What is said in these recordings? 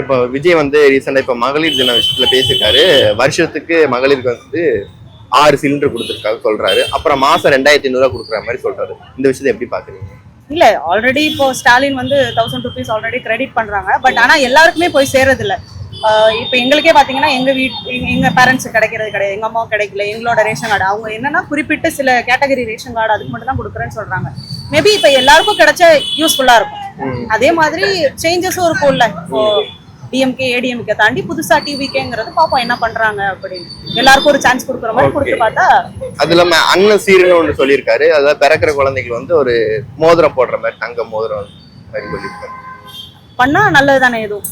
இப்போ விஜய் வந்து ரீசெண்டா இப்போ மகளிர் தின விஷயத்துல பேசியிருக்காரு. வருஷத்துக்கு மகளிருக்கு வந்து 6 சிலிண்டர் கொடுத்துருக்காரு சொல்றாரு. அப்புறம் மாசம் 2500 கொடுக்குற மாதிரி சொல்றாரு. இந்த விஷயத்தை எப்படி பாக்குறீங்க? இல்ல ஆல்ரெடி இப்போ ஸ்டாலின் வந்து 1000 rupees ஆல்ரெடி கிரெடிட் பண்றாங்க. பட் ஆனா எல்லாருக்குமே போய் சேர்றது இல்ல. இப்போ எங்களுக்கே பாத்தீங்கன்னா எங்க பேரண்ட்ஸ் கிடைக்கிறது கிடையாது, எங்க அம்மாவும் கிடைக்கல. எங்களோட ரேஷன் கார்டு அவங்க என்னன்னா குறிப்பிட்டு சில கேட்டகரி ரேஷன் கார்டு அதுக்கு மட்டும் தான் கொடுக்குறேன்னு சொல்றாங்க. மேபி இப்போ எல்லாருக்கும் கிடைச்சா யூஸ்ஃபுல்லா இருக்கும். அதே மாதிரி சேஞ்சஸும் இருக்கும்ல. இப்போ டிஎம்கே ஏடிஎம்கே தாண்டி புதுசா டிவிகேங்கிறது பாப்போம் என்ன பண்றாங்க அப்படின்னு. எல்லாருக்கும் ஒரு சான்ஸ் கொடுக்குற மாதிரி கொடுத்து பார்த்தா. அது இல்லாம அண்ணன் சீருன்னு ஒன்று சொல்லியிருக்காரு. அதாவது பிறக்கிற குழந்தைகள் வந்து ஒரு மோதிரம் போடுற மாதிரி தங்க மோதிரம் மாதிரி சொல்லியிருக்காரு. பண்ணா நல்லது தானே எதுவும்.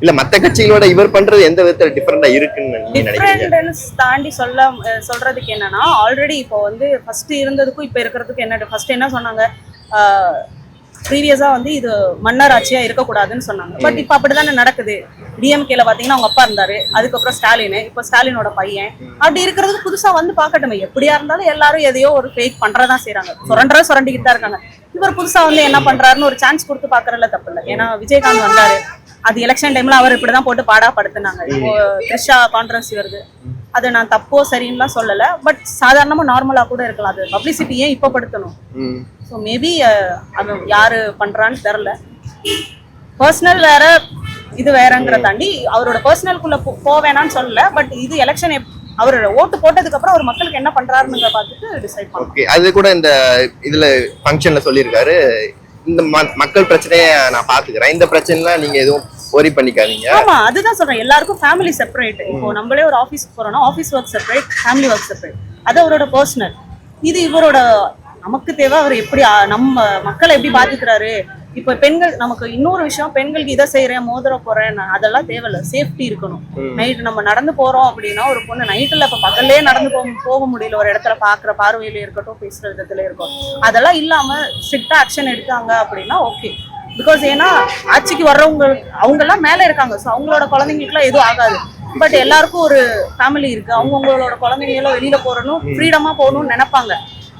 இல்ல மத்த கட்சிகளோட இவர் பண்றது எந்த விதத்துல டிஃபரெண்டா இருக்குன்னு டிஃபரெண்ட்னஸ் தாண்டி சொல்றதுக்கு என்னன்னா, ஆல்ரெடி இப்போ வந்து ஃபர்ஸ்ட் இருந்ததுக்கும் இப்போ இருக்கிறதுக்கு என்ன ஃபர்ஸ்ட் என்ன சொன்னாங்க, ப்ரீவியஸா வந்து இது மன்னர் ஆட்சியா இருக்கக்கூடாதுன்னு சொன்னாங்க. பட் இப்போ அப்படிதானே நடக்குது. டிஎம்கேல பாத்தீங்கன்னா அவங்க அப்பா இருந்தாரு, அதுக்கப்புறம் ஸ்டாலின், இப்போ ஸ்டாலினோட பையன். அப்படி இருக்கிறதுக்கு புதுசா வந்து பாக்கட்டுமே. எப்படியா இருந்தாலும் எல்லாரும் எதையோ ஒரு ஃபேக் பண்றதான் செய்யறாங்க, சுரண்டிக்கிட்டு தான் இருக்காங்க. இவர் புதுசா வந்து என்ன பண்றாருன்னு ஒரு சான்ஸ் கொடுத்து பாக்குறதுல தப்பு இல்லை. ஏன்னா விஜயகாந்த் வந்தாரு, அது எலெக்ஷன் டைம்ல அவர் இப்படிதான் போட்டு பாடாப்படுத்தினாங்க. இப்போ த்ரிஷா கான்ட்ரவர்சி வருது, அது நான் தப்போ சரின்னுலாம் சொல்லல. பட் சாதாரணமா நார்மலா கூட இருக்கலாம். அது பப்ளிசிட்டி ஏன் இப்ப படுத்தணும்? ஸோ மேபி அது யாரு பண்றான்னு தெரியல. பர்சனல் வேற இது வேறங்கிற தாண்டி அவரோட பர்சனலுக்குள்ள போவேனான்னு சொல்லல. பட் இது எலெக்ஷன் அவரோட ஓட்டு போட்டதுக்கு அப்புறம் அவர் மக்களுக்கு என்ன பண்றாருன்னு பார்த்துட்டு டிசைட் பண்ணுவோம். அது கூட இந்த இதுல ஃபங்க்ஷன்ல சொல்லியிருக்காரு, இந்த மக்கள் பிரச்சனையை நான் பாத்துக்கிறேன், இந்த பிரச்சனைலாம் நீங்க எதுவும் ஒரி பண்ணிக்காதீங்க. ஆமா, அதுதான் சொல்றேன். எல்லாருக்கும் ஃபேமிலி செப்பரேட். இப்போ நம்மளே ஒரு ஆஃபீஸ்க்கு போறோம்னா office work separate, family work separate. அது அவரோட பர்சனல். இது இவரோட நமக்கு தேவை. அவர் எப்படி நம்ம மக்களை எப்படி பாத்துக்கிறாரு. இப்போ பெண்கள், நமக்கு இன்னொரு விஷயம், பெண்களுக்கு இதை செய்யறேன் மோதிரம் போறேன் அதெல்லாம் தேவையில்ல. சேஃப்டி இருக்கணும். நைட்டு நம்ம நடந்து போறோம் அப்படின்னா ஒரு பொண்ணு நைட்டுல இப்ப பகல்லே நடந்து போக முடியல, ஒரு இடத்துல பாக்குற பார்வையில இருக்கட்டும், பேசுற விதத்துல இருக்கும், அதெல்லாம் இல்லாம ஸ்ட்ரிக்டா ஆக்ஷன் எடுத்தாங்க அப்படின்னா ஓகே. பிகாஸ் ஏன்னா ஆட்சிக்கு வர்றவங்க அவங்க எல்லாம் மேல இருக்காங்க. ஸோ அவங்களோட குழந்தைங்களுக்கு எல்லாம் எதுவும் ஆகாது. பட் எல்லாருக்கும் ஒரு ஃபேமிலி இருக்கு, அவங்களோட குழந்தைங்க எல்லாம் வெளியில போறணும், ஃப்ரீடமா போகணும்னு நினைப்பாங்க.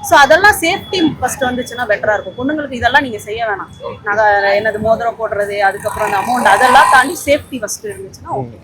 ஸோ அதெல்லாம் சேஃப்டி ஃபர்ஸ்ட் வந்துச்சுன்னா பெட்டரா இருக்கும். பொண்ணுங்களுக்கு இதெல்லாம் நீங்க செய்ய வேணாம். என்னது மோதிரம் போடுறது, அதுக்கப்புறம் அந்த அமௌண்ட், அதெல்லாம் தாண்டி சேஃப்டி ஃபர்ஸ்ட் இருந்துச்சுன்னா ஓகே.